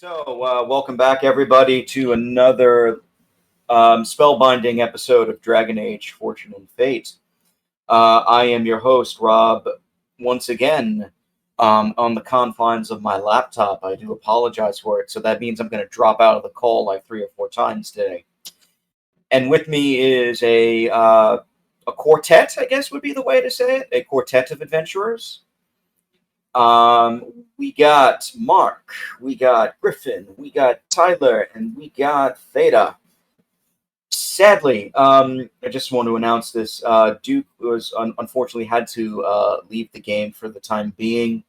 Welcome back, everybody, to another spellbinding episode of Dragon Age: Fortune and Fate. I am your host, Rob, once again on the confines of my laptop. I do apologize for it, so that means I'm going to drop out of the call like 3 or 4 times today. And with me is a quartet, I guess would be the way to say it, a quartet of adventurers. We got Mark, we got Griffin, we got Tyler, and we got Theda. Sadly, I just want to announce this. Duke was unfortunately had to leave the game for the time being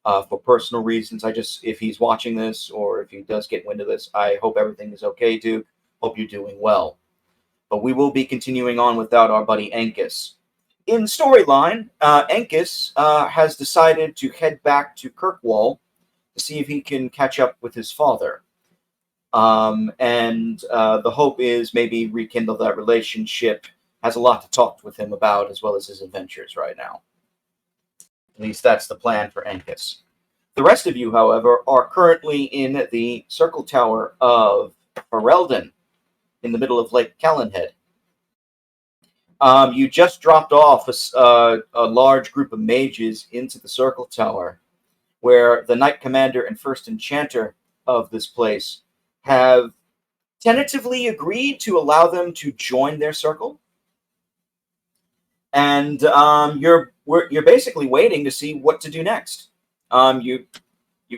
for personal reasons. If he's watching this or if he does get wind of this, I hope everything is okay, Duke. Hope you're doing well. But we will be continuing on without our buddy Ankus. In storyline, Ankus has decided to head back to Kirkwall to see if he can catch up with his father. And the hope is maybe rekindle that relationship. Has a lot to talk with him about, as well as his adventures right now. At least that's the plan for Ankus. The rest of you, however, are currently in the Circle Tower of Ferelden, in the middle of Lake Callanhead. You just dropped off a large group of mages into the Circle Tower, where the Knight Commander and First Enchanter of this place have tentatively agreed to allow them to join their circle. And you're basically waiting to see what to do next. You're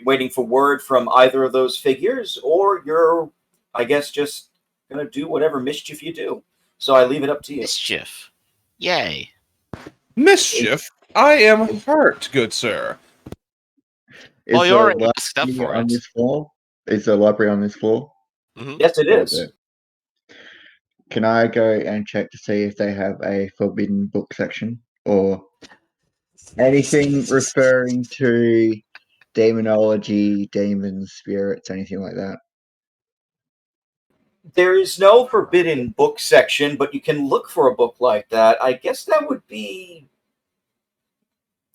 waiting for word from either of those figures, or you're, I guess, just going to do whatever mischief you do. So I leave it up to you. Mischief. Yay. Mischief? I am hurt, good sir. Well, you already asked up for on it. This floor? Is the library on this floor? Mm-hmm. Yes, it is. Can I go and check to see if they have a forbidden book section or anything referring to demonology, demons, spirits, anything like that? There is no forbidden book section, but you can look for a book like that. I guess that would be...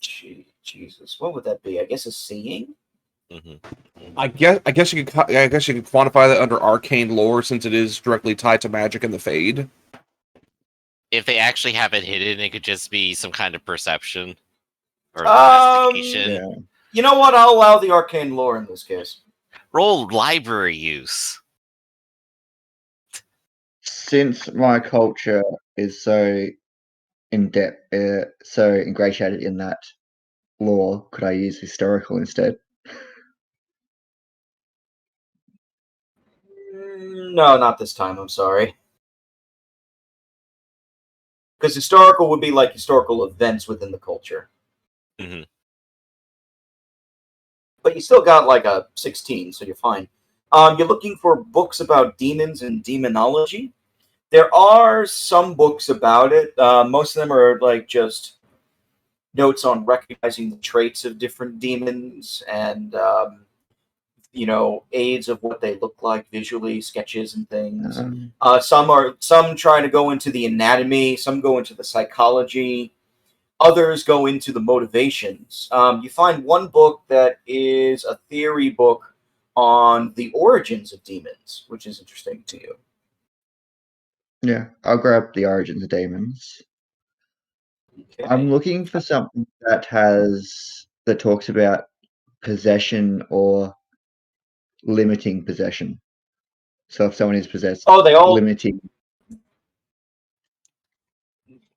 Jesus, what would that be? I guess a seeing? Mm-hmm. I guess you could quantify that under arcane lore, since it is directly tied to magic and the Fade. If they actually have it hidden, it could just be some kind of perception or investigation. Yeah. You know what? I'll allow the arcane lore in this case. Roll library use. Since my culture is so in depth, so ingratiated in that lore, could I use historical instead? No, not this time. I'm sorry. Because historical would be like historical events within the culture. Mm-hmm. But you still got like a 16, so you're fine. You're looking for books about demons and demonology. There are some books about it. Most of them are like just notes on recognizing the traits of different demons and aids of what they look like visually, sketches and things. Some try to go into the anatomy, some go into the psychology, others go into the motivations. You find one book that is a theory book on the origins of demons, which is interesting to you. Yeah, I'll grab the origins of demons. Okay. I'm looking for something that talks about possession or limiting possession. So if someone is possessed,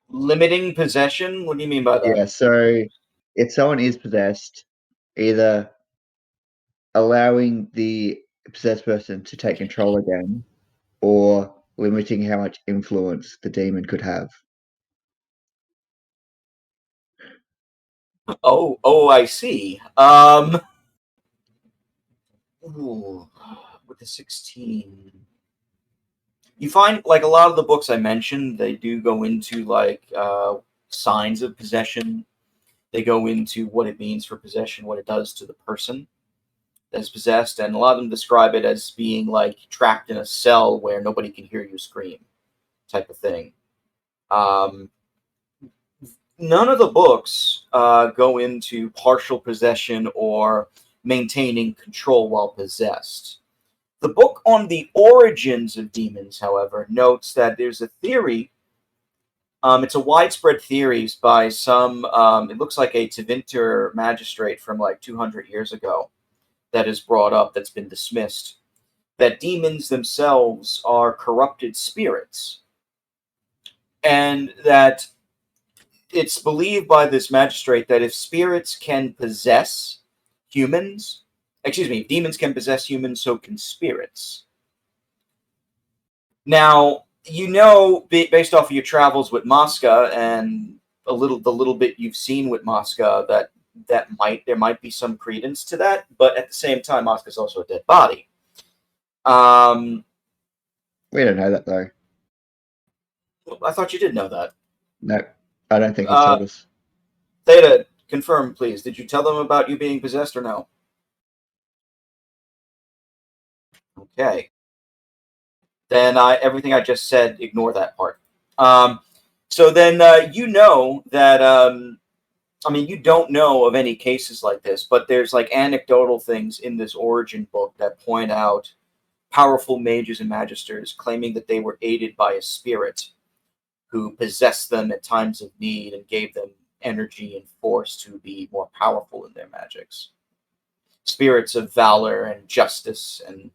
limiting possession? What do you mean by that? Yeah, so if someone is possessed, either allowing the possessed person to take control again, or limiting how much influence the demon could have. Oh, I see. With the 16, you find like a lot of the books I mentioned, they do go into like signs of possession. They go into what it means for possession, what it does to the person that's possessed, and a lot of them describe it as being like trapped in a cell where nobody can hear you scream, type of thing. None of the books go into partial possession or maintaining control while possessed. The book on the origins of demons, however, notes that there's a theory. It's a widespread theory by some, it looks like a Tevinter magistrate from like 200 years ago that is brought up, that's been dismissed, that demons themselves are corrupted spirits. And that it's believed by this magistrate that if spirits can possess humans, if demons can possess humans, so can spirits. Now, based off of your travels with Mosca and the little bit you've seen with Mosca, that there might be some credence to that, but at the same time, Mosca's also a dead body. We don't know that though. I thought you did know that. No, I don't think he told us. Theta, confirm, please. Did you tell them about you being possessed or no? Okay. Then everything I just said, ignore that part. So then you know that, you don't know of any cases like this, but there's like anecdotal things in this origin book that point out powerful mages and magisters claiming that they were aided by a spirit who possessed them at times of need and gave them energy and force to be more powerful in their magics. Spirits of valor and justice and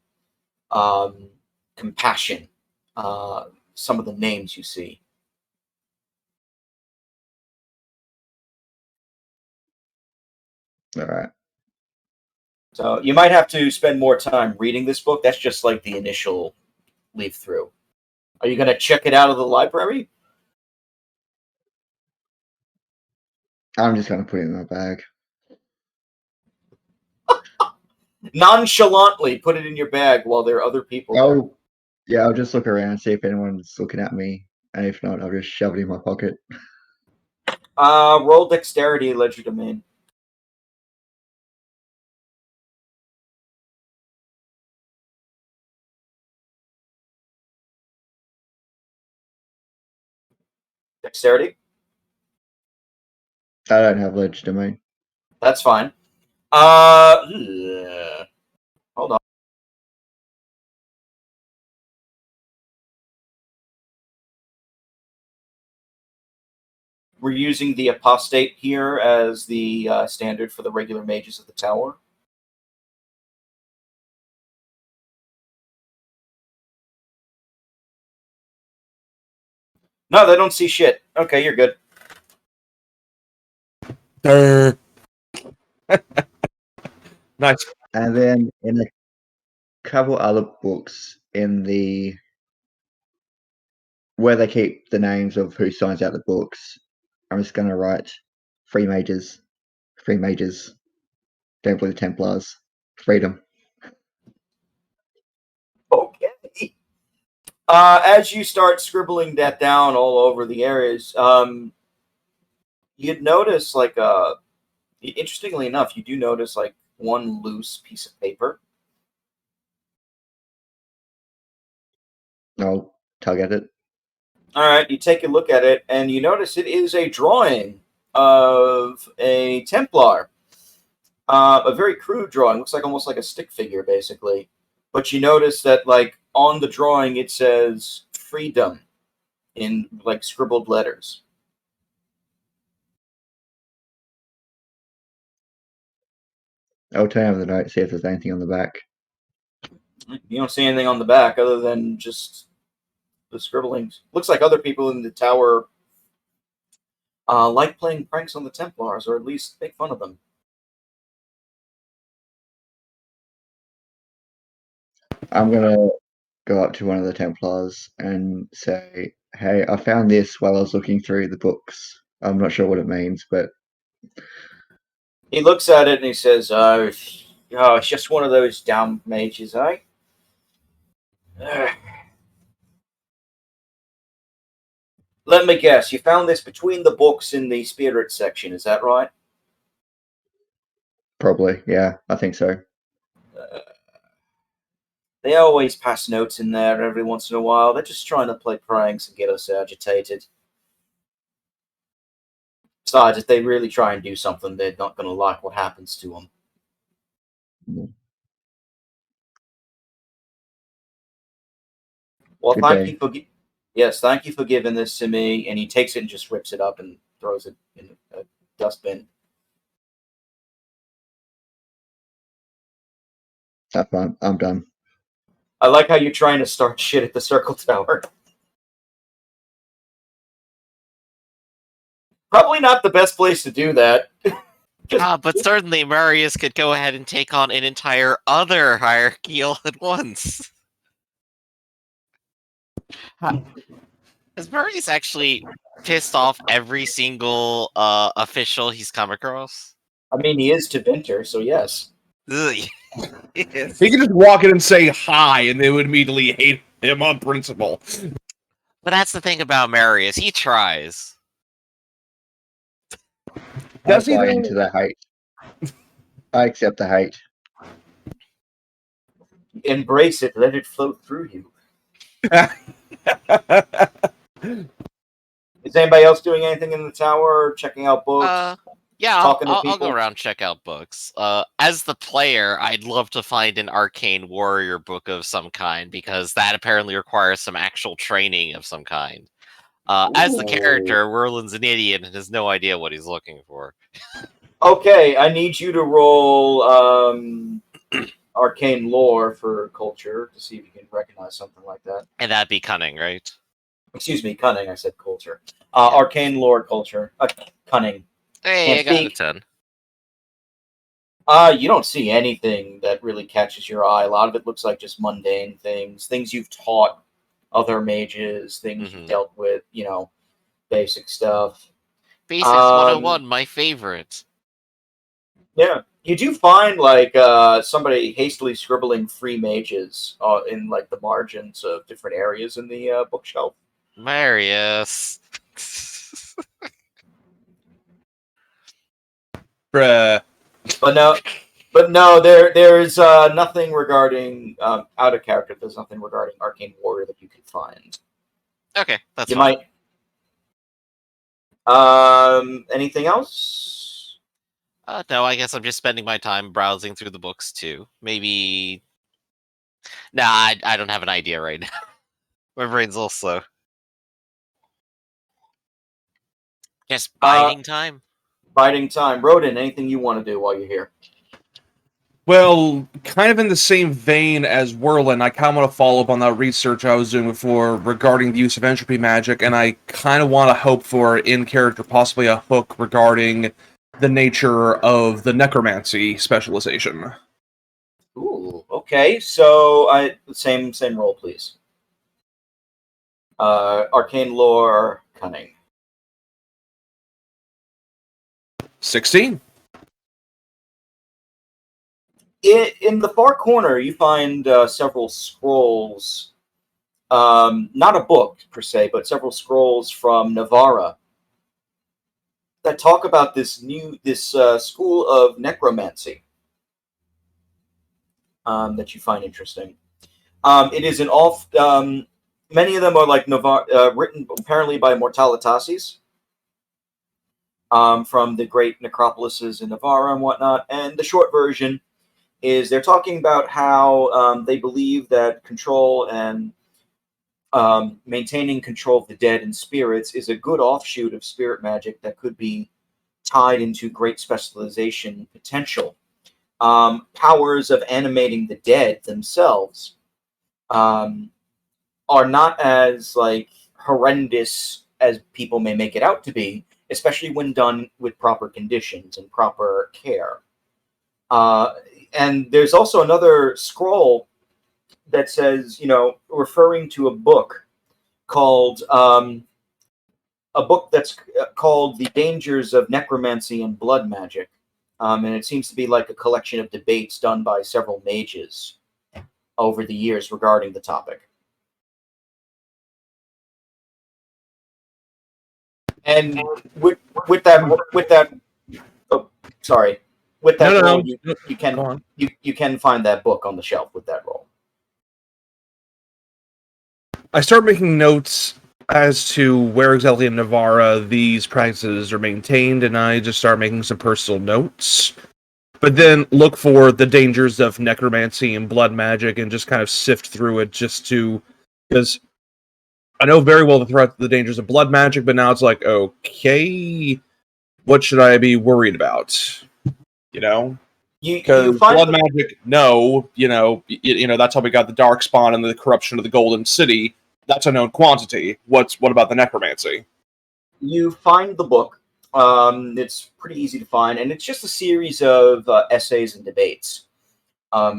compassion. Some of the names you see. All right. So you might have to spend more time reading this book. That's just like the initial leaf through. Are you going to check it out of the library? I'm just going to put it in my bag. Nonchalantly put it in your bag while there are other people there. Oh, yeah, I'll just look around, see if anyone's looking at me. And if not, I'll just shove it in my pocket. Roll dexterity, legerdemain. Dexterity? I don't have ledge domain. That's fine. Hold on. We're using the apostate here as the standard for the regular mages of the tower. No, they don't see shit. Okay, you're good. Nice. And then in a couple other books in the where they keep the names of who signs out the books, I'm just going to write free mages. Don't believe the Templars. Freedom. Okay. As you start scribbling that down all over the areas, you'd notice interestingly enough, you do notice like one loose piece of paper. I'll tug at it. All right, you take a look at it, and you notice it is a drawing of a Templar. A very crude drawing. Looks like almost like a stick figure, basically. But you notice that, like, on the drawing, it says freedom in, like, scribbled letters. I'll turn over the note, see if there's anything on the back. You don't see anything on the back other than just the scribblings. Looks like other people in the tower like playing pranks on the Templars, or at least make fun of them. I'm going to go up to one of the Templars and say, hey, I found this while I was looking through the books. I'm not sure what it means, but... He looks at it and he says, oh, it's just one of those damn mages, eh? Let me guess, you found this between the books in the spirit section, is that right? Probably, yeah, I think so. They always pass notes in there every once in a while. They're just trying to play pranks and get us agitated. Besides, if they really try and do something, they're not going to like what happens to them. Well, Good thank day. you for yes, thank you for giving this to me. And he takes it and just rips it up and throws it in a dustbin. Have fun. I'm done. I like how you're trying to start shit at the Circle Tower. Probably not the best place to do that. But certainly Marius could go ahead and take on an entire other hierarchy all at once. Has Marius actually pissed off every single official he's come across? I mean, he is Tevinter, so yes. Ugh. Yes. He could just walk in and say hi, and they would immediately hate him on principle. But that's the thing about Marius. He tries. Does he I buy though? into the hate. I accept the hate. Embrace it. Let it flow through you. Is anybody else doing anything in the tower? Checking out books? Yeah, Talking to I'll go people? around check out books. As the player, I'd love to find an arcane warrior book of some kind because that apparently requires some actual training of some kind. As the character, Whirlin's an idiot and has no idea what he's looking for. Okay, I need you to roll arcane lore for culture to see if you can recognize something like that. And that'd be cunning, right? Excuse me, cunning. I said culture. Arcane lore culture. Cunning. Hey, Can't I got speak. a 10. You don't see anything that really catches your eye. A lot of it looks like just mundane things you've taught other mages, things you've dealt with, basic stuff. Basics 101, my favorite. Yeah, you do find somebody hastily scribbling free mages in the margins of different areas in the bookshelf. Marius. Bruh. But no, there's nothing regarding out of character. There's nothing regarding arcane warrior that you can find. Okay, that's You fine. might. Anything else? No, I guess I'm just spending my time browsing through the books too. Maybe. Nah, I don't have an idea right now. My brain's a little slow. Just biding time. Biding time. Rodin, anything you want to do while you're here? Well, kind of in the same vein as Whirlin, I kind of want to follow up on that research I was doing before regarding the use of entropy magic, and I kind of want to hope for, in character, possibly a hook regarding the nature of the necromancy specialization. Ooh, okay. So, same roll, please. Arcane lore, cunning. 16. In the far corner, you find several scrolls. Not a book per se, but several scrolls from Navarra that talk about this school of necromancy that you find interesting. It is many of them are written apparently by Mortalitasis from the great necropolises in Navarra and whatnot. And the short version is they're talking about how they believe that control and maintaining control of the dead and spirits is a good offshoot of spirit magic that could be tied into great specialization potential. Powers of animating the dead themselves are not as horrendous as people may make it out to be, especially when done with proper conditions and proper care. And there's also another scroll that says, referring to a book called The Dangers of Necromancy and Blood Magic. And it seems to be like a collection of debates done by several mages over the years regarding the topic. And with that roll, you can find that book on the shelf with that roll. I start making notes as to where exactly in Navarra these practices are maintained, and I just start making some personal notes. but then look for the dangers of necromancy and blood magic and just kind of sift through it because I know very well the dangers of blood magic, but now it's like, okay, what should I be worried about? Because blood magic, no, that's how we got the darkspawn and the corruption of the Golden City. That's a known quantity. What about the necromancy? You find the book. It's pretty easy to find, and it's just a series of essays and debates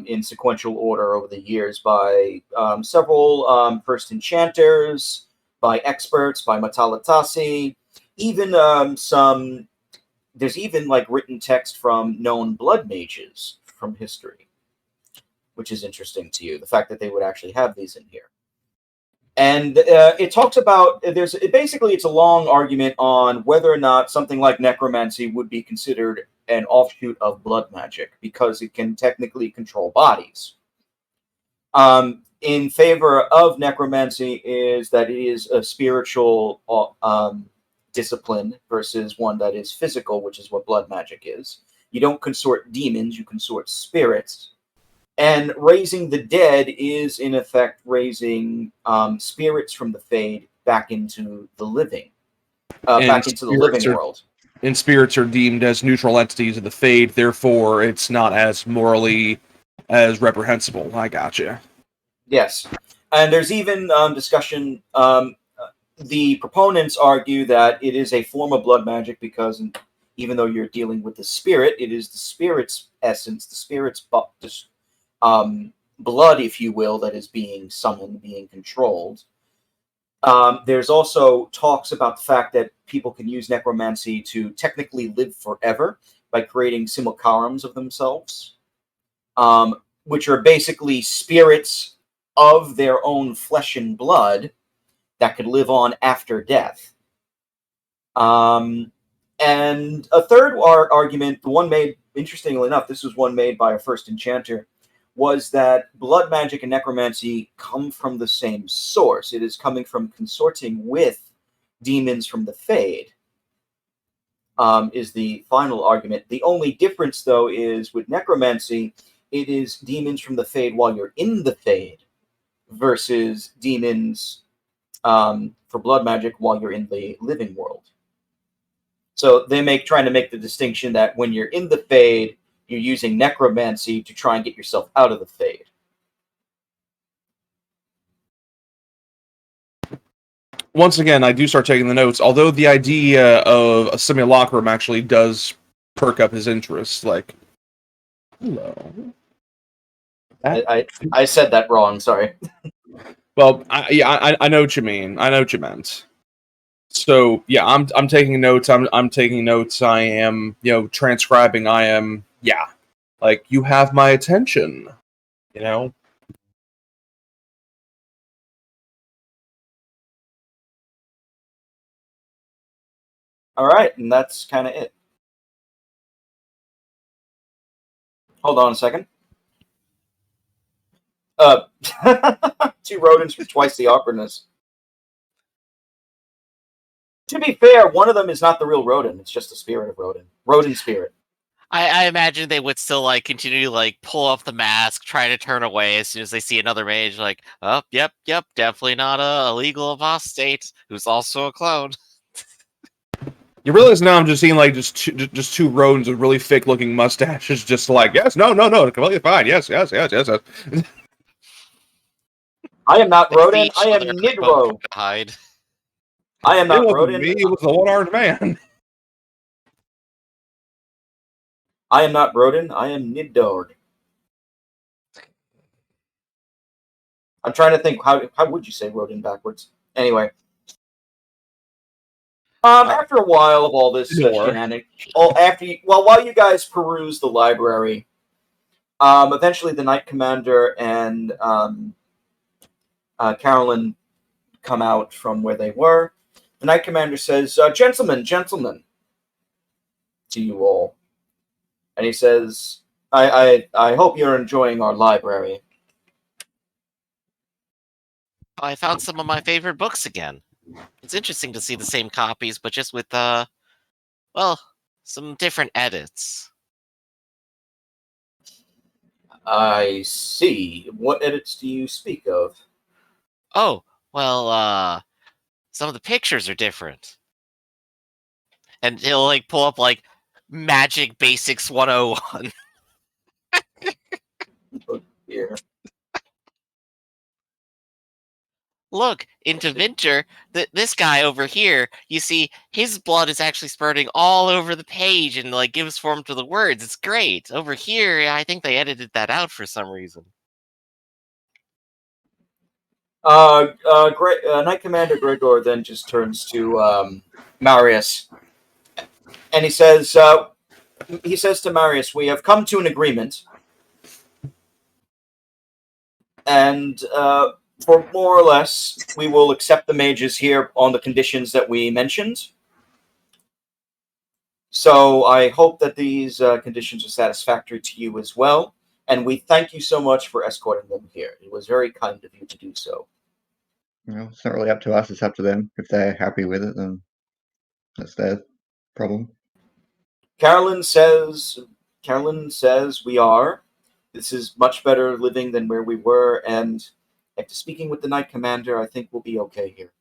in sequential order over the years by several first enchanters, by experts, by Matalatasi, even some. There's even like written text from known blood mages from history, which is interesting to you. The fact that they would actually have these in here. And it talks about it's a long argument on whether or not something like necromancy would be considered an offshoot of blood magic because it can technically control bodies. In favor of necromancy is that it is a spiritual discipline versus one that is physical, which is what blood magic is. You don't consort demons, you consort spirits. And raising the dead is, in effect, raising spirits from the Fade back into the living, back into the living world. And spirits are deemed as neutral entities of the Fade, therefore it's not as morally as reprehensible. I gotcha. Yes. And there's even discussion. The proponents argue that it is a form of blood magic because even though you're dealing with the spirit, it is the spirit's essence, the spirit's blood, if you will, that is being summoned, being controlled. There's also talks about the fact that people can use necromancy to technically live forever by creating simulacrums of themselves, which are basically spirits of their own flesh and blood that could live on after death. And a third argument, the one made, interestingly enough, this was one made by a first enchanter, was that blood magic and necromancy come from the same source. It is coming from consorting with demons from the Fade, is the final argument. The only difference, though, is with necromancy, it is demons from the Fade while you're in the Fade versus demons for blood magic while you're in the living world. So trying to make the distinction that when you're in the Fade, you're using necromancy to try and get yourself out of the Fade. Once again, I do start taking the notes, although the idea of a simulacrum actually does perk up his interest. Like, hello. I said that wrong, sorry. Well, I know what you mean. I know what you meant. So yeah, I'm taking notes. I'm taking notes. I am transcribing. I am like you have my attention. All right, and that's kind of it. Hold on a second. 2 rodents for twice the awkwardness. To be fair, one of them is not the real rodent. It's just the spirit of rodent. Rodent spirit. I imagine they would still continue to pull off the mask, try to turn away as soon as they see another mage. Oh, yep, definitely not a illegal apostate who's also a clone. You realize now I'm just seeing just 2 rodents with really fake looking mustaches, just yes, no, completely fine, yes. I am not rodent. I am Nidro. Hide. I am not rodent. Me, it was the one-armed man. I am not rodent. I am Niddord. I'm trying to think how would you say rodent backwards? Anyway. After a while of all this shenanigans, while you guys peruse the library, eventually the Knight Commander and Carolyn come out from where they were. The Knight Commander says, gentlemen, to you all. And he says, I hope you're enjoying our library. I found some of my favorite books again. It's interesting to see the same copies, but just with, some different edits. I see. What edits do you speak of? Oh, well, some of the pictures are different. And he'll like pull up like Magic Basics 101. Oh, dear. Look, into Vinter, this guy over here, you see, his blood is actually spurting all over the page and like gives form to the words. It's great. Over here, I think they edited that out for some reason. Knight Commander Gregor then just turns to Marius, and he says to Marius, "We have come to an agreement, and for more or less, we will accept the mages here on the conditions that we mentioned. So I hope that these conditions are satisfactory to you as well, and we thank you so much for escorting them here. It was very kind of you to do so." Well, it's not really up to us, it's up to them. If they're happy with it, then that's their problem. Carolyn says we are. This is much better living than where we were, and after speaking with the Knight Commander, I think we'll be okay here.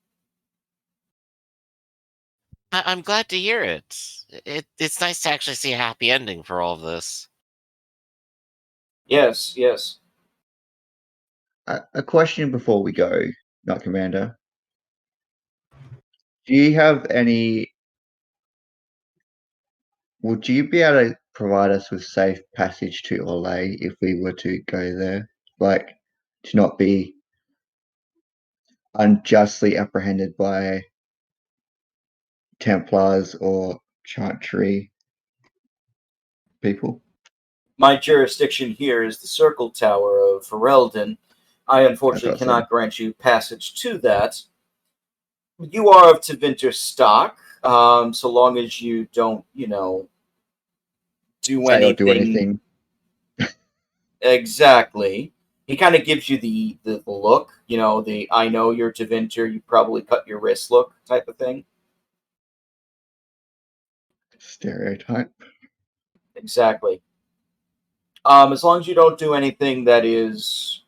I'm glad to hear it. It's nice to actually see a happy ending for all of this. Yes, yes. A question before we go, Knight Commander. Do you have any... Would you be able to provide us with safe passage to Orlais if we were to go there? Like, to not be unjustly apprehended by Templars or Chantry people? My jurisdiction here is the Circle Tower of Ferelden. I unfortunately I thought so. cannot grant you passage to that. You are of Tevinter stock, so long as you don't, do Say or anything. do anything. Exactly. He kind of gives you the look, the "I know you're Tevinter, you probably cut your wrist" look type of thing. Stereotype. Exactly. As long as you don't do anything that is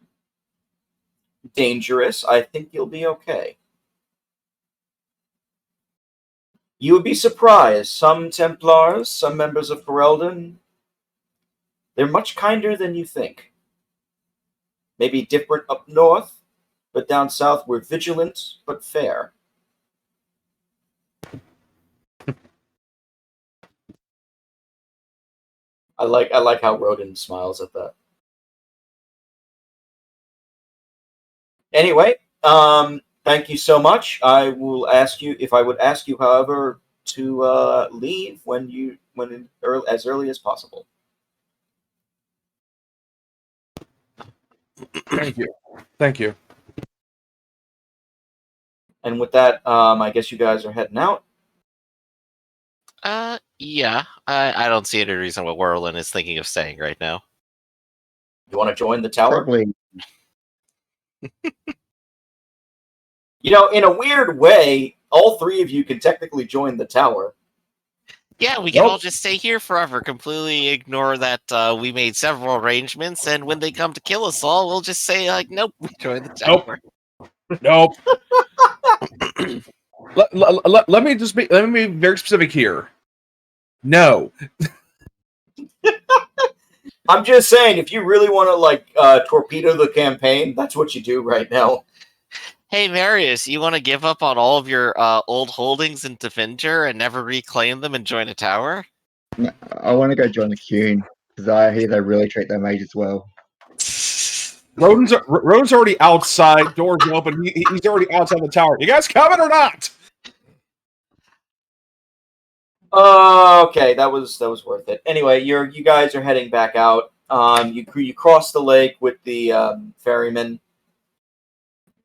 dangerous, I think you'll be okay. You would be surprised. Some Templars, some members of Ferelden, they're much kinder than you think. Maybe different up north, but down south we're vigilant but fair. I like how Rodin smiles at that. Anyway, thank you so much. I will ask you if I would ask you, however, to leave as early as possible. Thank you. Thank you. And with that, I guess you guys are heading out. Yeah. I don't see any reason why Whirlin is thinking of staying right now. You want to join the tower? Probably. In a weird way, all three of you can technically join the tower. Yeah, we can Nope. all just stay here forever, completely ignore that we made several arrangements, and when they come to kill us all, we'll just say, like, nope, we joined the tower. Nope. Let me be very specific here. No. I'm just saying, if you really want to torpedo the campaign, that's what you do right now. Hey, Marius, you want to give up on all of your old holdings in Defender and never reclaim them and join a tower? I want to go join the Cune, because I hear they really treat their mages well. Rodin's already outside, doors open. He's already outside the tower. You guys coming or not? Okay, that was worth it. Anyway, you guys are heading back out. You cross the lake with the ferryman,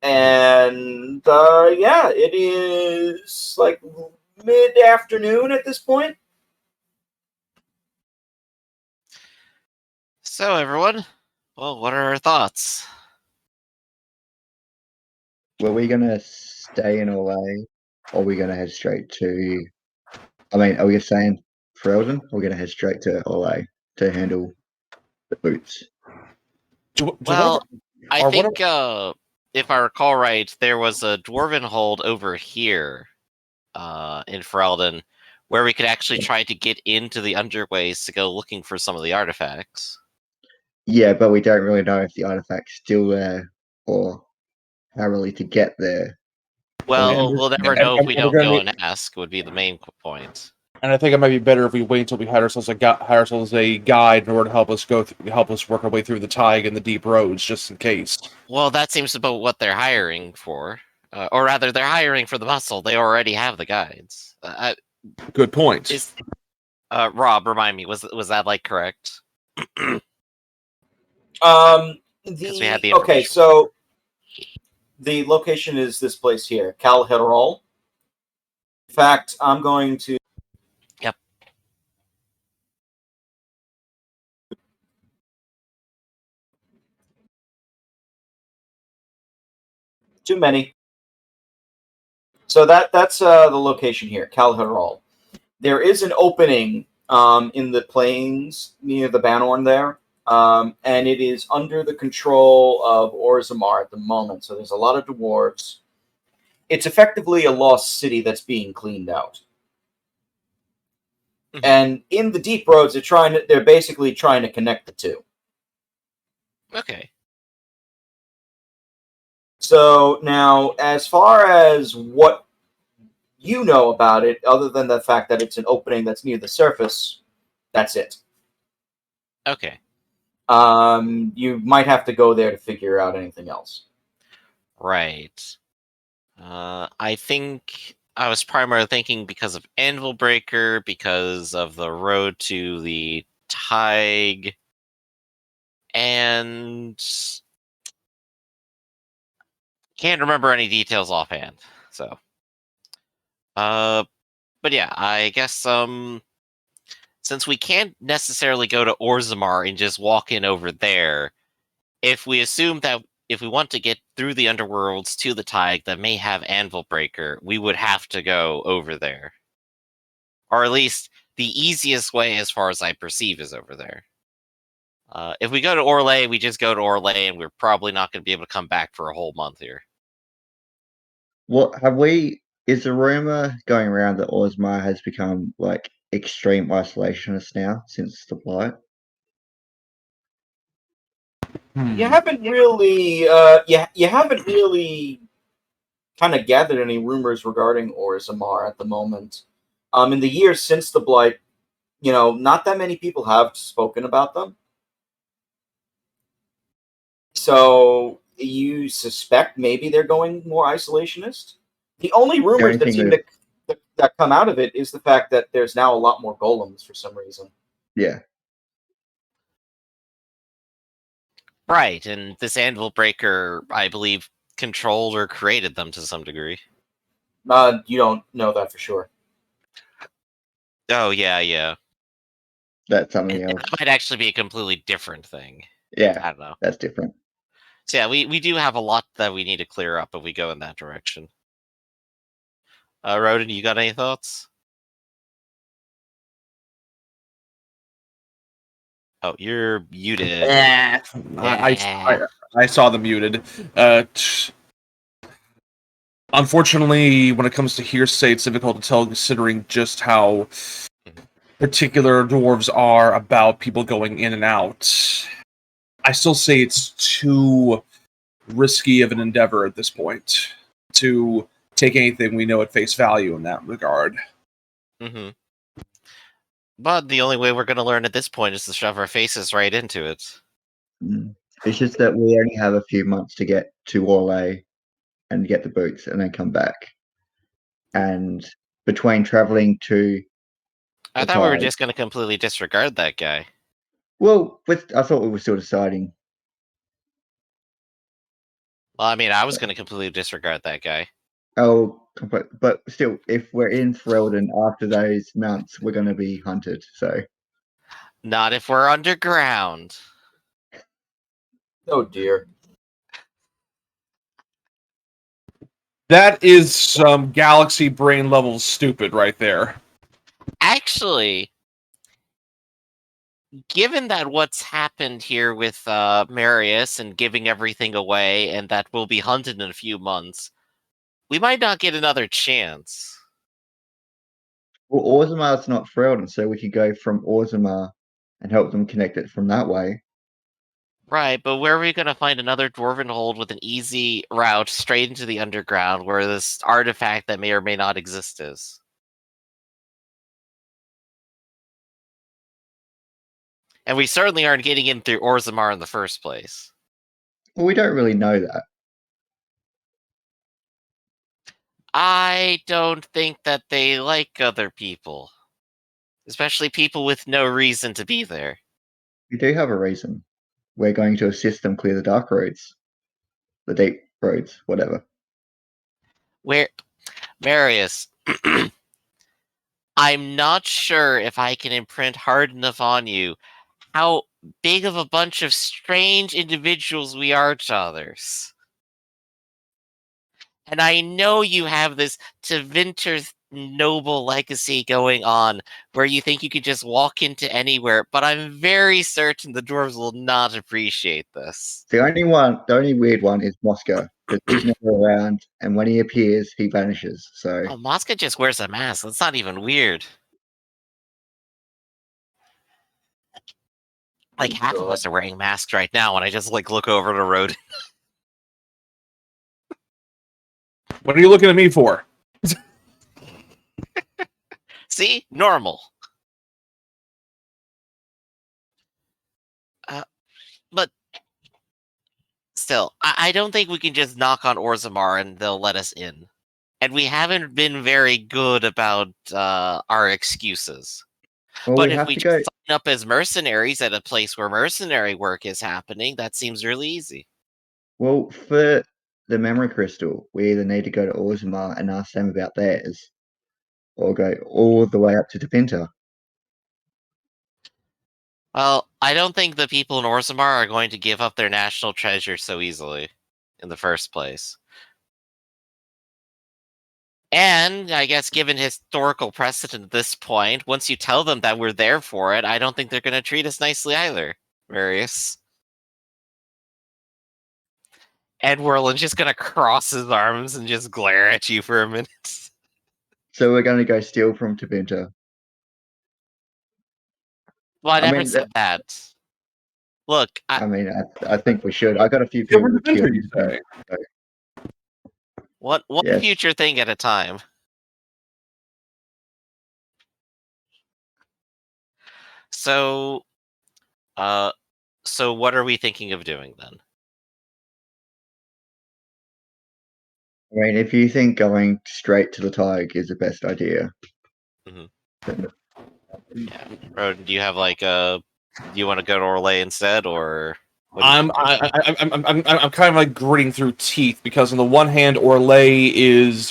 and yeah, it is like mid-afternoon at this point. So, everyone, well, what are our thoughts? Were we going to stay in Orlais, or are we going to head straight to... are we staying Ferelden, or are we going to head straight to Orlais to handle the boots? Well, I or think if I recall right, there was a dwarven hold over here in Ferelden where we could actually try to get into the underways to go looking for some of the artifacts. Yeah, but we don't really know if the artifact's still there or how really to get there. Well, we'll never know if we we're don't gonna go need- and ask. Would be the main point. And I think it might be better if we wait until we hire ourselves a guide in order to help us help us work our way through the Tig and the deep roads, just in case. Well, that seems about what they're hiring for, or rather, they're hiring for the muscle. They already have the guides. Good point. Rob, remind me, was that like correct? Because we had the Okay, information. so the location is this place here, Cal Heterol. In fact, I'm going to. Yep. Too many. So that's the location here, Cal Heterol. There is an opening in the plains near the Banorn there, and it is under the control of Orzammar at the moment. So there's a lot of dwarves. It's effectively a lost city that's being cleaned out. Mhm. And in the deep roads, they're basically trying to connect the two. Okay. So now, as far as what you know about it, other than the fact that it's an opening that's near the surface, that's it. Okay. You might have to go there to figure out anything else. Right. I think I was primarily thinking because of Anvil Breaker, because of the road to the Tig, and can't remember any details offhand. So, but yeah, I guess since we can't necessarily go to Orzammar and just walk in over there, if we assume that if we want to get through the underworlds to the Tig that may have Anvil Breaker, we would have to go over there. Or at least the easiest way, as far as I perceive, is over there. If we go to Orlais, we just go to Orlais, and we're probably not going to be able to come back for a whole month here. What have we? Is the rumor going around that Orzammar has become like extreme isolationist now since the blight? You haven't really, you haven't really kind of gathered any rumors regarding Orzammar at the moment. In the years since the blight, not that many people have spoken about them. So you suspect maybe they're going more isolationist? The only rumors that seem that come out of it is the fact that there's now a lot more golems for some reason. Yeah. Right, and this Anvil Breaker, I believe, controlled or created them to some degree. You don't know that for sure. Oh, yeah. That's something And else. that might actually be a completely different thing. Yeah, I don't know. that's different. So yeah, we do have a lot that we need to clear up if we go in that direction. Rodin, you got any thoughts? Oh, you're muted. I saw them muted. Unfortunately, when it comes to hearsay, it's difficult to tell considering just how particular dwarves are about people going in and out. I still say it's too risky of an endeavor at this point to take anything we know at face value in that regard. Mm-hmm. But the only way we're going to learn at this point is to shove our faces right into it. It's just that we only have a few months to get to Orlais and get the boots and then come back. And between traveling to I thought we were just going to completely disregard that guy. Well, I thought we were still deciding. Well, I mean, I was going to completely disregard that guy. Oh, but still, if we're in Ferelden after those months, we're going to be hunted. So Not if we're underground. Oh dear. That is some galaxy brain level stupid right there. Actually, given that what's happened here with Marius and giving everything away, and that we'll be hunted in a few months, we might not get another chance. Well, Orzamar's not Ferelden, so we could go from Orzammar and help them connect it from that way. Right, but where are we going to find another dwarven hold with an easy route straight into the underground where this artifact that may or may not exist is? And we certainly aren't getting in through Orzammar in the first place. Well, we don't really know that. I don't think that they like other people. Especially people with no reason to be there. We do have a reason. We're going to assist them clear the dark roads. The deep roads, whatever. Where, Marius, I'm not sure if I can imprint hard enough on you how big of a bunch of strange individuals we are to others. And I know you have this Tevinter's noble legacy going on, where you think you could just walk into anywhere, but I'm very certain the dwarves will not appreciate this. The only weird one is Moscow, because he's never around, and when he appears, he vanishes. So Oh, Mosca just wears a mask. That's not even weird. Like half of us are wearing masks right now when I just look over the road. What are you looking at me for? See? Normal. But still, I don't think we can just knock on Orzammar and they'll let us in. And we haven't been very good about our excuses. well, But we if have we to just go. sign up as mercenaries at a place where mercenary work is happening, that seems really easy. Well, for the memory crystal, we either need to go to Orzammar and ask them about theirs, or go all the way up to Depinter. Well, I don't think the people in Orzammar are going to give up their national treasure so easily in the first place. And I guess given historical precedent at this point, once you tell them that we're there for it, I don't think they're going to treat us nicely either, Marius. Ed Werlin's just going to cross his arms and just glare at you for a minute. So we're going to go steal from Depinter. Well, I I never mean, said that. Look, I think we should. I got a few people Different to steal. adventure, you say? one Yes. future thing at a time. So, so what are we thinking of doing then? I mean, if you think going straight to the Tig is the best idea, Yeah, Roden, do you have do you want to go to Orlais instead, or? What do you I'm kind of like gritting through teeth because on the one hand, Orlais is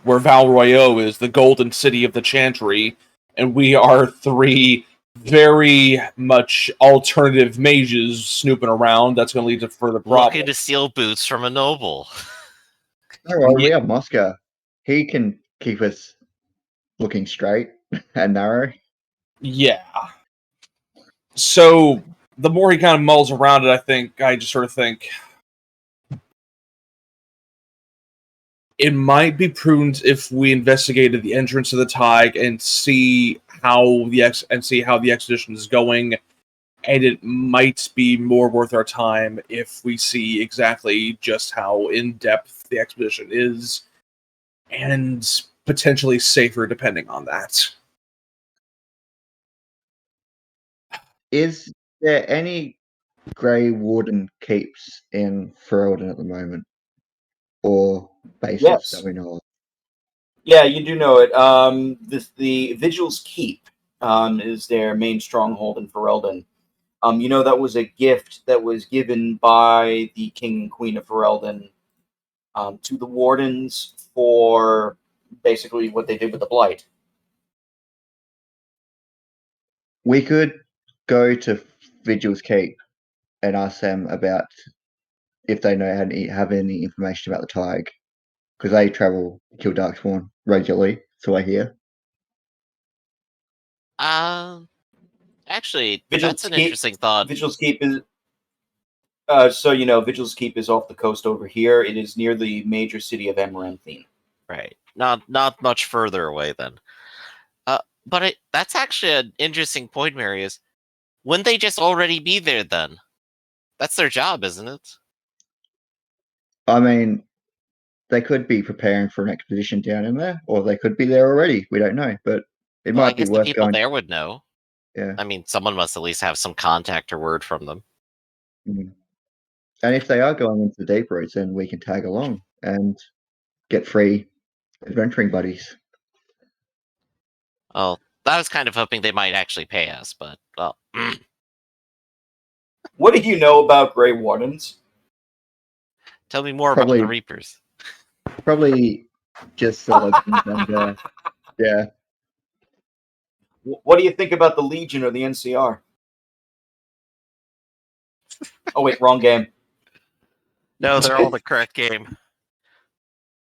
where Val Royeaux is, the golden city of the Chantry, and we are three very much alternative mages snooping around. That's going to lead to further problems. Looking to steal boots from a noble. no worry, we have Moscow. He can keep us looking straight and narrow. Yeah. So the more he kind of mulls around it, I just sort of think it might be prudent if we investigated the entrance of the Tig and see how the expedition is going, and it might be more worth our time if we see exactly just how in depth the expedition is, and potentially safer depending on that. Is there any Grey Warden keeps in Ferelden at the moment? Or bases Yes. that we know of? Yeah, you do know it. The Vigil's Keep is their main stronghold in Ferelden. That was a gift that was given by the King and Queen of Ferelden to the Wardens for basically what they did with the Blight. We could go to Vigil's Keep and ask them about if they know have any information about the Tig, because they travel to kill darkspawn regularly, so I hear. I Actually, Vigil's that's an Keep- interesting thought. Vigil's Keep is so you know, Vigil's Keep is off the coast over here. It is near the major city of Amaranthine. Right. Not much further away then. But that's actually an interesting point, Marius. Wouldn't they just already be there then? That's their job, isn't it? I mean, they could be preparing for an expedition down in there, or they could be there already. We don't know, but it Well, I might be guess the worth people going. there would know. Yeah. I mean, someone must at least have some contact or word from them. Mm. And if they are going into the deep roads, then we can tag along and get free adventuring buddies. Well, I was kind of hoping they might actually pay us, but, well. What do you know about Grey Wardens? Tell me more Probably- about the Reapers. Probably just the legends and yeah. What do you think about the Legion or the NCR? Oh wait, wrong game. No, they're all the correct game.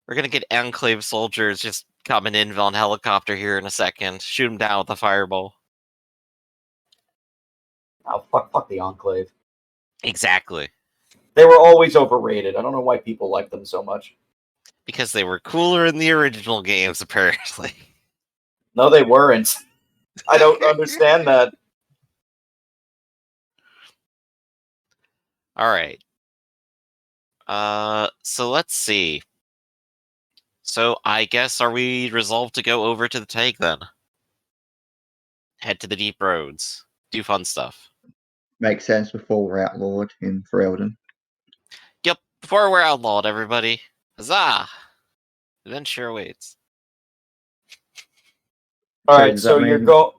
We're gonna get Enclave soldiers just coming in on helicopter here in a second. Shoot them down with a fireball. Oh fuck the Enclave. Exactly. They were always overrated. I don't know why people like them so much. Because they were cooler in the original games, apparently. No, they weren't. I don't understand that. Alright. So let's see. So I guess are we resolved to go over to the Tag then? Head to the deep roads. Do fun stuff. Makes sense before we're outlawed in Ferelden. Yep, before we're outlawed, everybody. Huzzah! Adventure awaits. All So right, does so that you're mean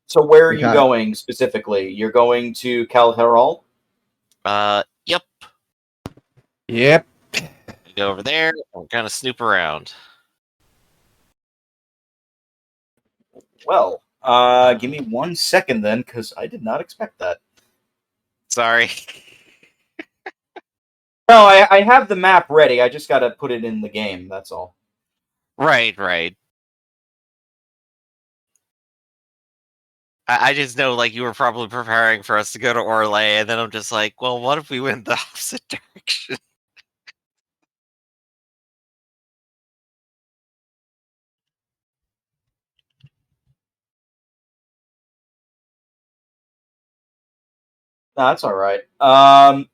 So where are we you got- going specifically? You're going to Calheral? Yep. Yep. We go over there. We're gonna snoop around. Well, give me 1 second then, because I did not expect that. Sorry. No, I have the map ready. I just got to put it in the game. That's all. Right. I just know, like, you were probably preparing for us to go to Orlais, and then I'm just like, well, what if we went the opposite direction? No, that's all right.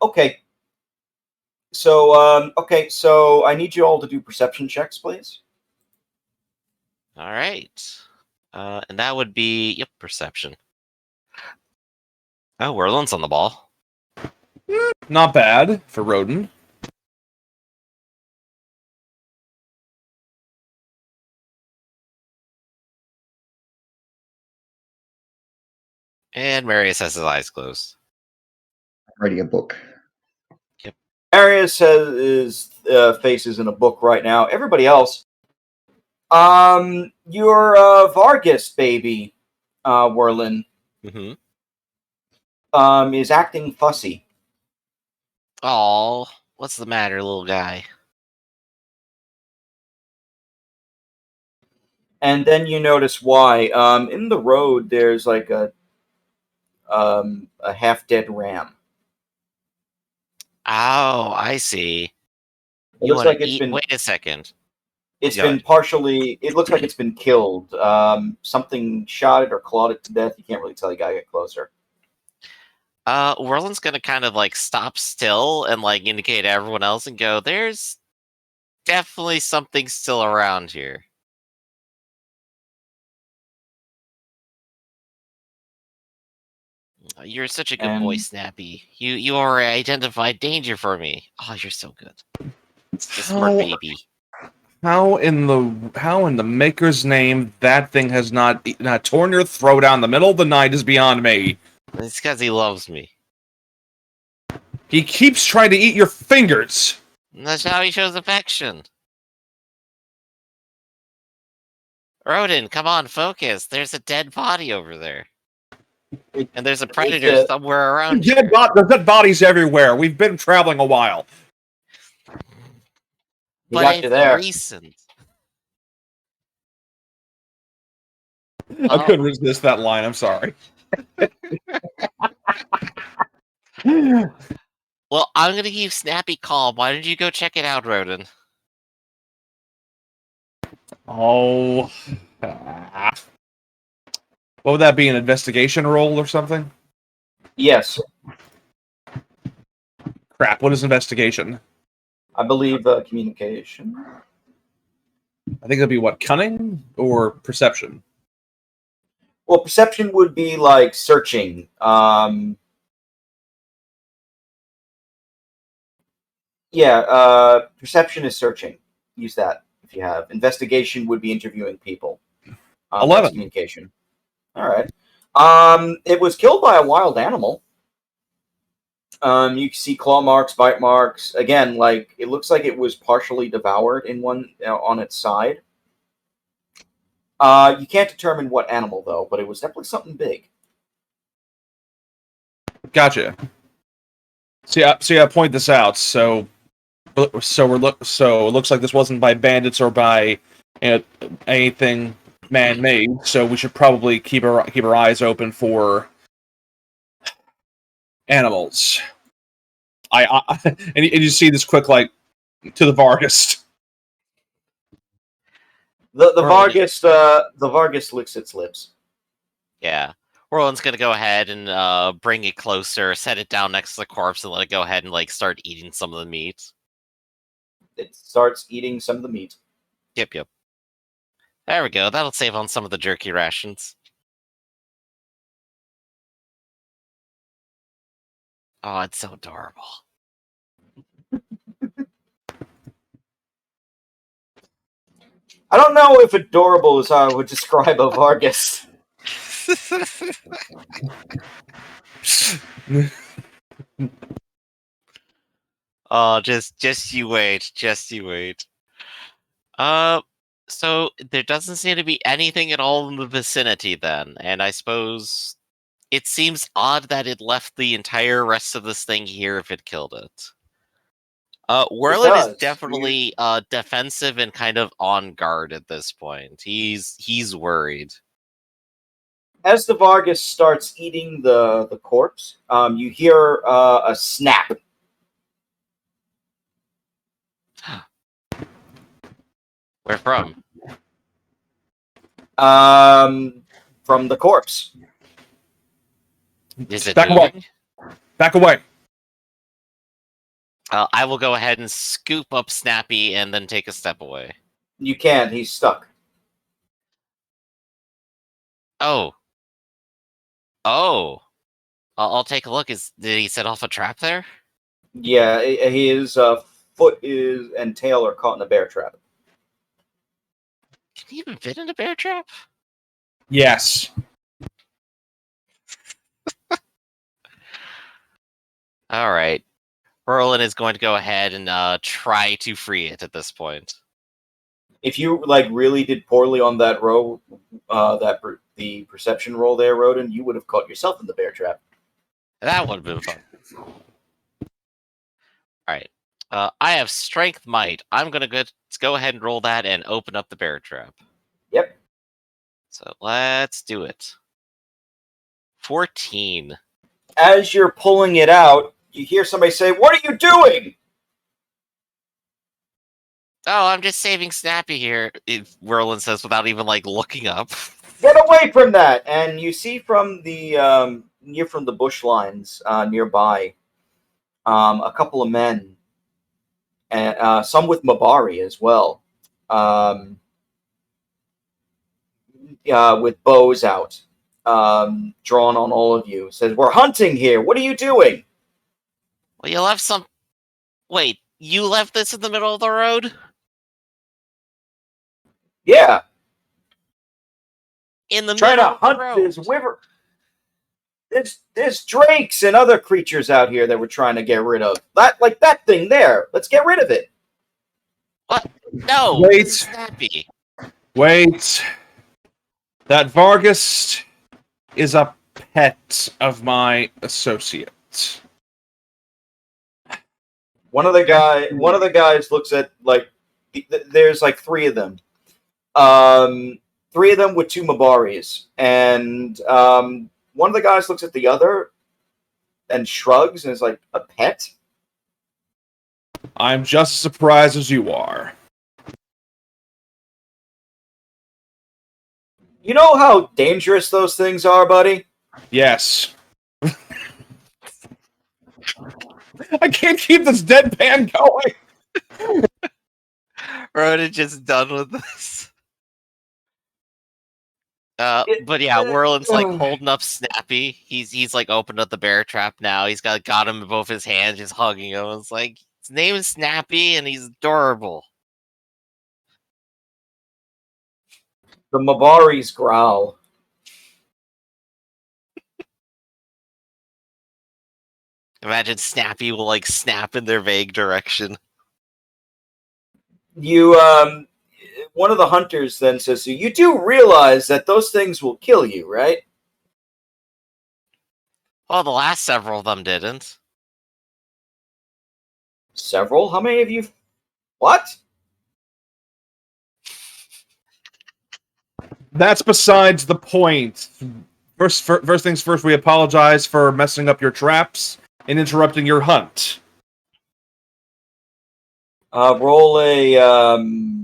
Okay. So I need you all to do perception checks, please. All right. And that would be, yep, perception. Oh, Werlin's on the ball. Not bad for Rodin. And Marius has his eyes closed. Ready a book. Arius has his face is in a book right now. Everybody else, your Vargas baby, Werlin, Mm-hmm. is acting fussy. Aw, what's the matter, little guy? And then you notice why. In the road, there's like a half-dead ram. Oh, I see. It You looks want like to it's eat? been Wait a second. it's Go been ahead. partially. It looks like it's been killed. Something shot it or clawed it to death. You can't really tell. You gotta get closer. Werlin's gonna kind of like stop still and like indicate to everyone else and go, "There's definitely something still around here." You're such a good boy, And- Snappy. You already identified danger for me. Oh, you're so good. It's a How- smart baby. How in the maker's name that thing has not torn your throat out in the middle of the night is beyond me. It's because he loves me. He keeps trying to eat your fingers. And that's how he shows affection. Rodin, come on, focus. There's a dead body over there. And there's a predator a- somewhere around here. There's dead bodies everywhere. We've been traveling a while. He But got you it's there. recent. I couldn't resist that line. I'm sorry. Well, I'm gonna keep Snappy calm. Why don't you go check it out, Rodin? Oh. What would that be, an investigation roll or something? Yes, Crap, what is investigation? I believe communication. I think it'd be what, cunning or perception? Well, perception would be like searching. Perception is searching. Use that if you have. Investigation would be interviewing people. 11. That's communication. All right. It was killed by a wild animal. You can see claw marks, bite marks. Again, like it looks like it was partially devoured in one on its side. You can't determine what animal though, but it was definitely something big. Gotcha. See, I point this out. So it looks like this wasn't by bandits or by anything man-made. So we should probably keep our eyes open for animals. And you see this quick, like, to the Vargas. The Vargas licks its lips. Yeah. Orland's gonna go ahead and bring it closer, set it down next to the corpse, and let it go ahead and like start eating some of the meat. It starts eating some of the meat. Yep. There we go. That'll save on some of the jerky rations. Oh, it's so adorable. I don't know if adorable is how I would describe a Vargas. Oh, just you wait. Just you wait. So there doesn't seem to be anything at all in the vicinity then, and I suppose it seems odd that it left the entire rest of this thing here if it killed it. Werlin is does. definitely defensive and kind of on guard at this point. He's worried. As the Vargas starts eating the corpse, you hear a snap. Where from? From the corpse. Is it Back moving? away. Back away. I will go ahead and scoop up Snappy and then take a step away. You can't. He's stuck. Oh. I'll take a look. Did he set off a trap there? Yeah, his foot and tail are caught in a bear trap. Can he even fit in a bear trap? Yes. All right. Merlin is going to go ahead and try to free it at this point. If you like really did poorly on that row, the perception roll there, Rodin, you would have caught yourself in the bear trap. That would have been fun. All right. I have strength might. I'm going to go ahead and roll that and open up the bear trap. Yep. So let's do it. 14. As you're pulling it out, you hear somebody say, "What are you doing?" Oh, I'm just saving Snappy here, Merlin says without even like looking up. Get away from that! And you see from the from the bush lines nearby, a couple of men, and some with Mabari as well, with bows out, drawn on all of you. Says, "We're hunting here. What are you doing?" Well, you left some. Wait, you left this in the middle of the road? Yeah, In the trying middle to of the hunt road. this wyvern. There's drakes and other creatures out here that we're trying to get rid of. That thing there. Let's get rid of it. What? No. Wait. It's Snappy. Wait. That Vargas is a pet of my associate. One of the guys looks at there's like three of them. Three of them with two Mabaris, and one of the guys looks at the other and shrugs and is like, a pet? I'm just as surprised as you are. You know how dangerous those things are, buddy? Yes. I can't keep this deadpan going. Rhoda just done with this. But yeah, Whirlin's like holding up Snappy. He's like opened up the bear trap now. He's got him in both his hands, just hugging him. It's like his name is Snappy, and he's adorable. The Mabaris growl. Imagine Snappy will like snap in their vague direction. You, one of the hunters then says, so you do realize that those things will kill you, right? Well, the last several of them didn't. Several? How many of you? What? That's besides the point. First things first, we apologize for messing up your traps and interrupting your hunt. Roll a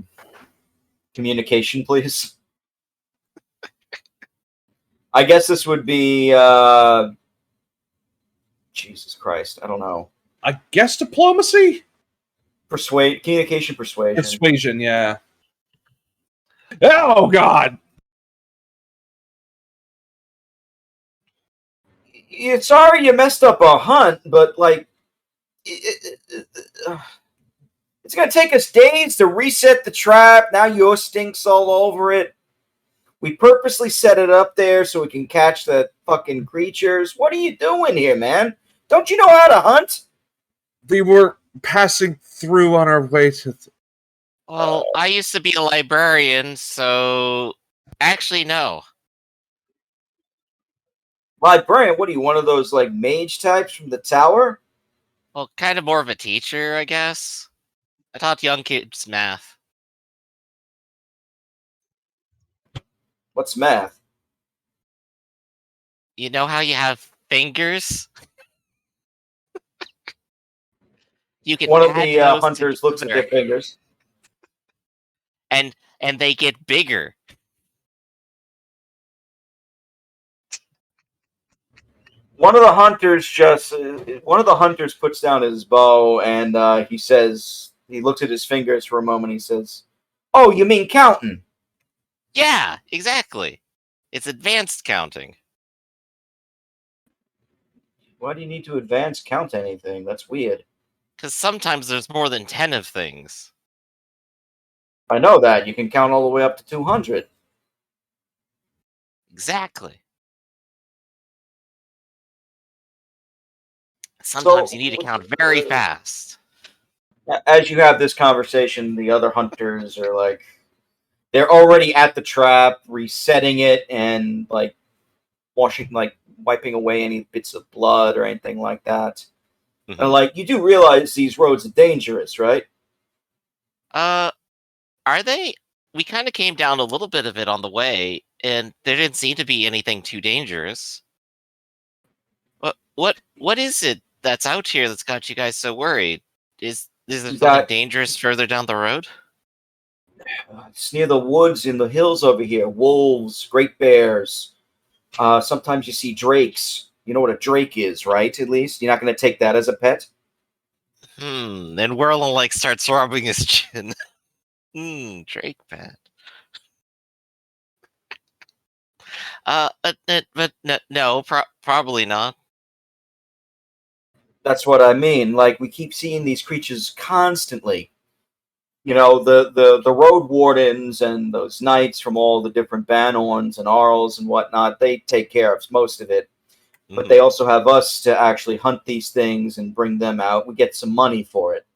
communication, please. I guess this would be Jesus Christ. I don't know. I guess diplomacy? Communication persuasion. Persuasion, yeah. Oh, God! Sorry you messed up our hunt, but, like, it's going to take us days to reset the trap. Now yours stinks all over it. We purposely set it up there so we can catch the fucking creatures. What are you doing here, man? Don't you know how to hunt? We were passing through on our way to... Well, I used to be a librarian, so... Actually, no. Librarian? What are you, one of those, like, mage types from the tower? Well, kind of more of a teacher, I guess. I taught young kids math. What's math? You know how you have fingers? You can One of add the those hunters looks at their together, fingers. and they get bigger. One of the hunters puts down his bow and he says, he looks at his fingers for a moment. He says, "Oh, you mean counting?" Yeah, exactly. It's advanced counting. Why do you need to advance count anything? That's weird. Because sometimes there's more than 10 of things. I know that. You can count all the way up to 200. Exactly. Sometimes you need to count very fast. As you have this conversation, the other hunters are like, they're already at the trap, resetting it and like wiping away any bits of blood or anything like that. Mhm. And like, you do realize these roads are dangerous, right? Are they? We kind of came down a little bit of it on the way, and there didn't seem to be anything too dangerous. What is it that's out here that's got you guys so worried? Is there something dangerous further down the road? It's near the woods in the hills over here. Wolves, great bears. Sometimes you see drakes. You know what a drake is, right? At least you're not going to take that as a pet. Then Whirlin like starts rubbing his chin. Drake pet. But no, probably not. That's what I mean. Like, we keep seeing these creatures constantly. You know, the road wardens and those knights from all the different Bannorns and Arls and whatnot, they take care of most of it. But they also have us to actually hunt these things and bring them out. We get some money for it.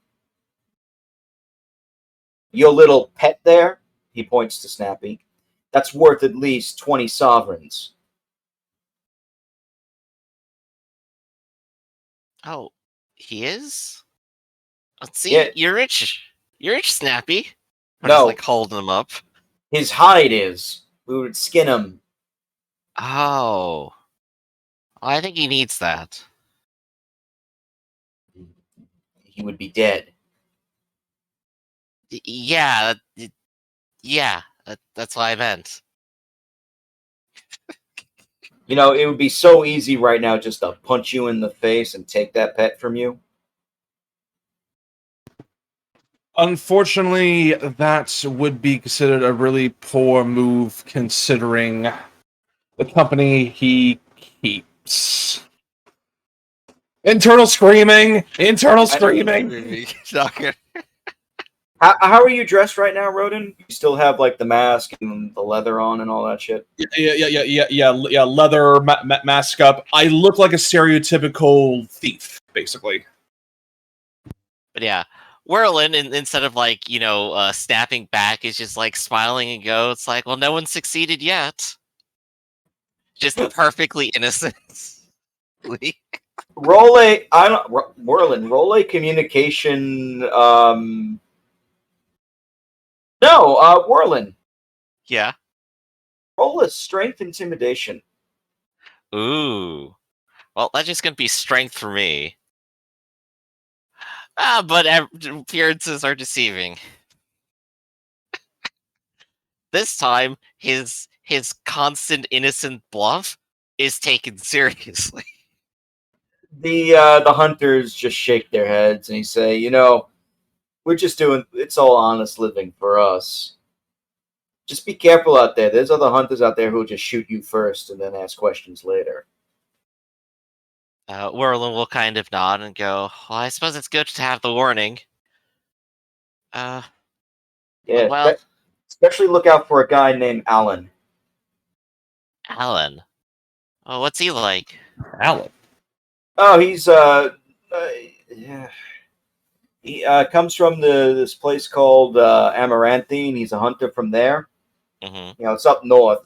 Your little pet there, he points to Snappy, that's worth at least 20 sovereigns. Oh, he is? Let's see. Yeah. You're rich. You're rich, Snappy. I'm No. just like holding him up. His hide is. We would skin him. Oh. I think he needs that. He would be dead. Yeah, that's what I meant. You know, it would be so easy right now just to punch you in the face and take that pet from you. Unfortunately, that would be considered a really poor move considering the company he keeps. Internal screaming! Internal screaming! How are you dressed right now, Rodin? You still have like the mask and the leather on and all that shit? Yeah, leather mask up. I look like a stereotypical thief, basically. But yeah, Whirlin, instead of like, snapping back, is just like smiling and go, it's like, well, no one succeeded yet. Just perfectly innocent. Roll a Merlin, roll a communication Whirlin. Yeah. Roll a strength intimidation. Ooh. Well, that's just gonna be strength for me. But appearances are deceiving. This time, his constant innocent bluff is taken seriously. The hunters just shake their heads and say, we're just doing it's all honest living for us. Just be careful out there. There's other hunters out there who will just shoot you first and then ask questions later. Whirlin will kind of nod and go, well, I suppose it's good to have the warning. Yeah, Well, especially look out for a guy named Alan. Alan. Oh, what's he like? Alan. Oh, he's yeah. He comes from this place called Amaranthine. He's a hunter from there. Mm-hmm. It's up north.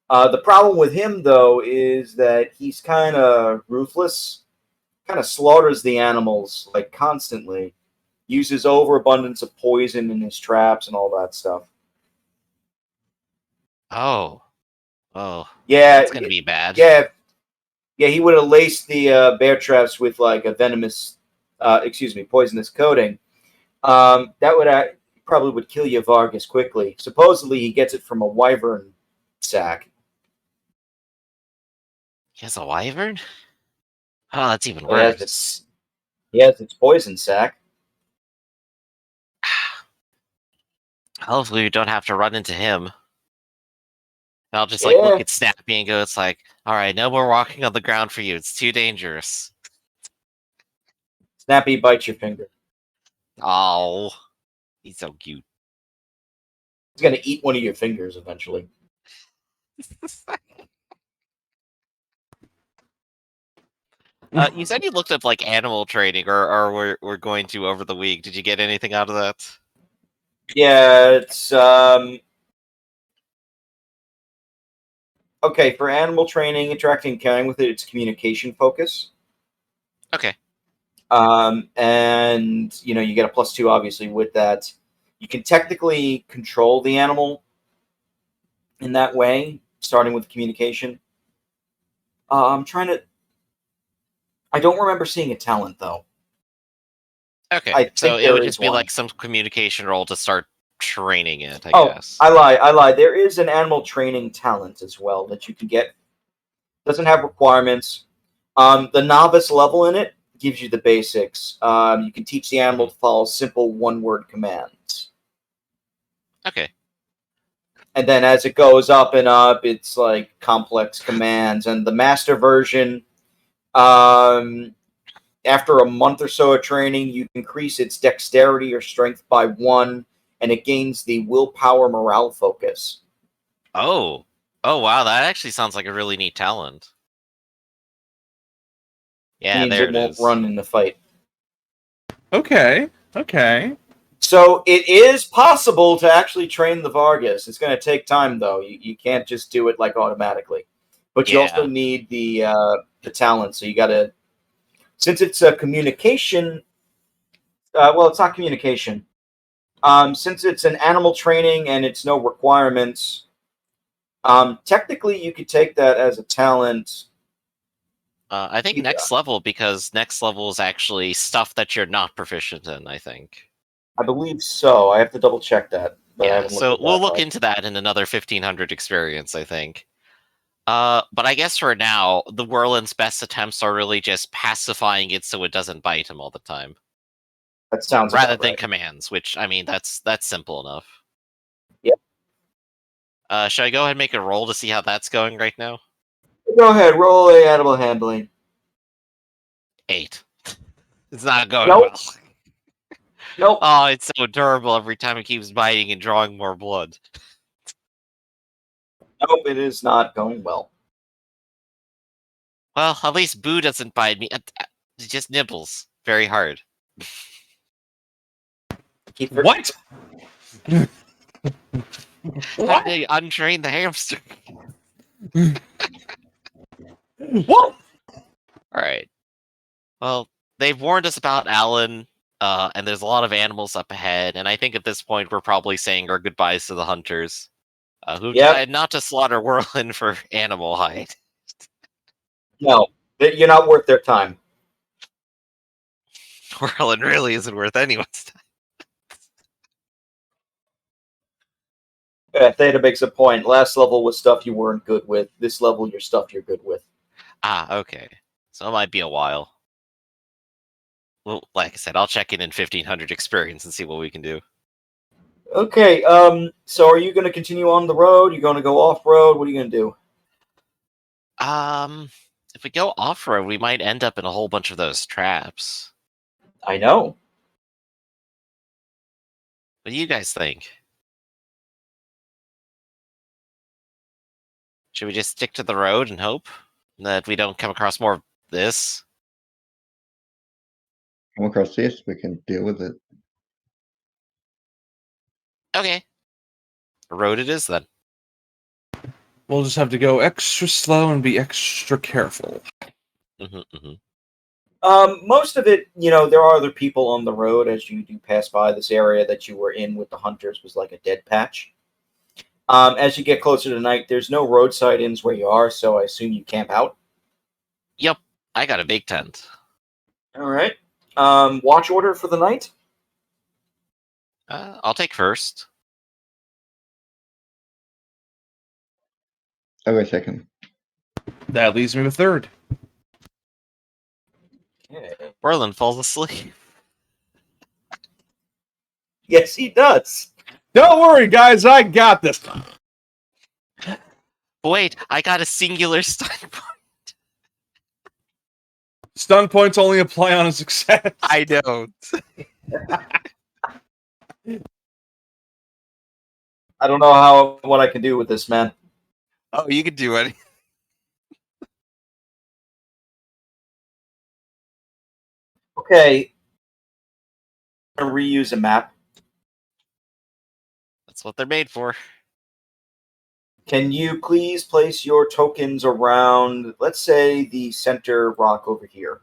The problem with him, though, is that he's kind of ruthless. Kind of slaughters the animals like constantly. Uses overabundance of poison in his traps and all that stuff. Oh, yeah, that's gonna be bad. Yeah, he would have laced the bear traps with like a poisonous coating. That would probably would kill you, Vargas, quickly. Supposedly, he gets it from a wyvern sack. He has a wyvern? Oh, that's even worse. Yes, it's poison sack. Hopefully, we don't have to run into him. I'll just look at Snappy and go, it's like, all right, no more walking on the ground for you. It's too dangerous. Snappy bites your finger. Oh, he's so cute. He's going to eat one of your fingers eventually. You said you looked up like animal training, or we're going to over the week. Did you get anything out of that? Yeah, it's okay for animal training, interacting, and caring with it. It's communication focus. Okay. And you get a +2 obviously with that. You can technically control the animal in that way, starting with communication. I don't remember seeing a talent though. Okay, so it would just be like some communication role to start training it, I guess. I lied. There is an animal training talent as well that you can get. Doesn't have requirements. The novice level in it gives you the basics. You can teach the animal to follow simple one-word commands. Okay. And then as it goes up and up, it's like complex commands. And the master version, after a month or so of training, you increase its dexterity or strength by 1, and it gains the willpower morale focus. Oh, wow, that actually sounds like a really neat talent. Yeah, means it won't run in the fight. Okay. So it is possible to actually train the Vargas. It's going to take time, though. You can't just do it like automatically. But you also need the talent. So you got to, since it's a communication. It's not communication. Since it's an animal training and it's no requirements. Technically, you could take that as a talent. I think Yeah. next level, because next level is actually stuff that you're not proficient in, I think. I believe so. I have to double check that. But I Yeah, haven't looked so at we'll that look part. into that in another 1500 experience, I think. But I guess for now, the Whirlin's best attempts are really just pacifying it so it doesn't bite him all the time. That sounds Rather about than right. commands, which, I mean, that's simple enough. Yep. Should I go ahead and make a roll to see how that's going right now? Go ahead, roll a animal handling. 8. It's not going Nope. well. Nope. Oh, it's so durable every time it keeps biting and drawing more blood. Nope, it is not going well. Well, at least Boo doesn't bite me. It just nibbles very hard. Keep What? How did they untrain the hamster? What? Alright. Well, they've warned us about Alan, and there's a lot of animals up ahead, and I think at this point we're probably saying our goodbyes to the hunters, who Yep. decided not to slaughter Whirlin for animal hide. No, you're not worth their time. Whirlin really isn't worth anyone's time. Theta makes a point. Last level was stuff you weren't good with. This level, your stuff you're good with. Ah, okay. So it might be a while. Well, like I said, I'll check in 1500 experience and see what we can do. Okay, so are you going to continue on the road? You going to go off-road? What are you going to do? If we go off-road, we might end up in a whole bunch of those traps. I know. What do you guys think? Should we just stick to the road and hope that we don't come across more of this? Come across this, we can deal with it. Okay. Road it is then. We'll just have to go extra slow and be extra careful. Most of it, there are other people on the road as you do pass by. This area that you were in with the hunters was like a dead patch. As you get closer to night, there's no roadside inns where you are, so I assume you camp out. Yep, I got a big tent. All right. Watch order for the night? I'll take first. Oh, wait a second. That leaves me with third. Okay. Merlin falls asleep. Yes, he does. Don't worry, guys, I got this. Wait, I got a singular stun point. Stun points only apply on a success. I don't. I don't know what I can do with this, man. Oh, you can do it. Okay. I'm gonna reuse a map. That's what they're made for. Can you please place your tokens around, let's say, the center rock over here?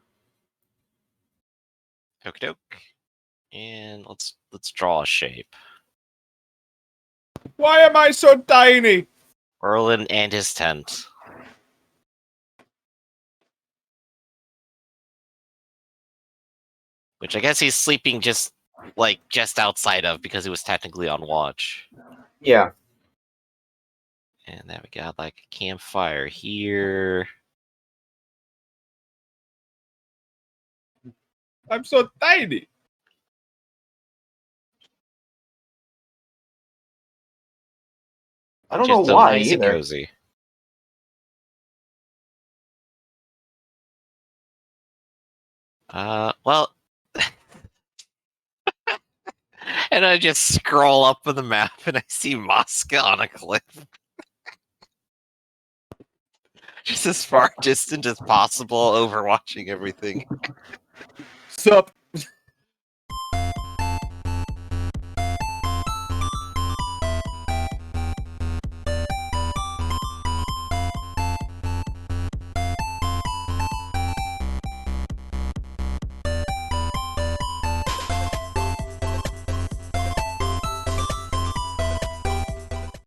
Okie doke. And let's draw a shape. Why am I so tiny? Merlin and his tent. Which I guess he's sleeping just outside of, because he was technically on watch. Yeah. And then we got like a campfire here. I'm so tiny. I don't Just know so why nice and either. cozy. Well, and I just scroll up with the map and I see Mosca on a cliff. Just as far distant as possible, overwatching everything. Sup?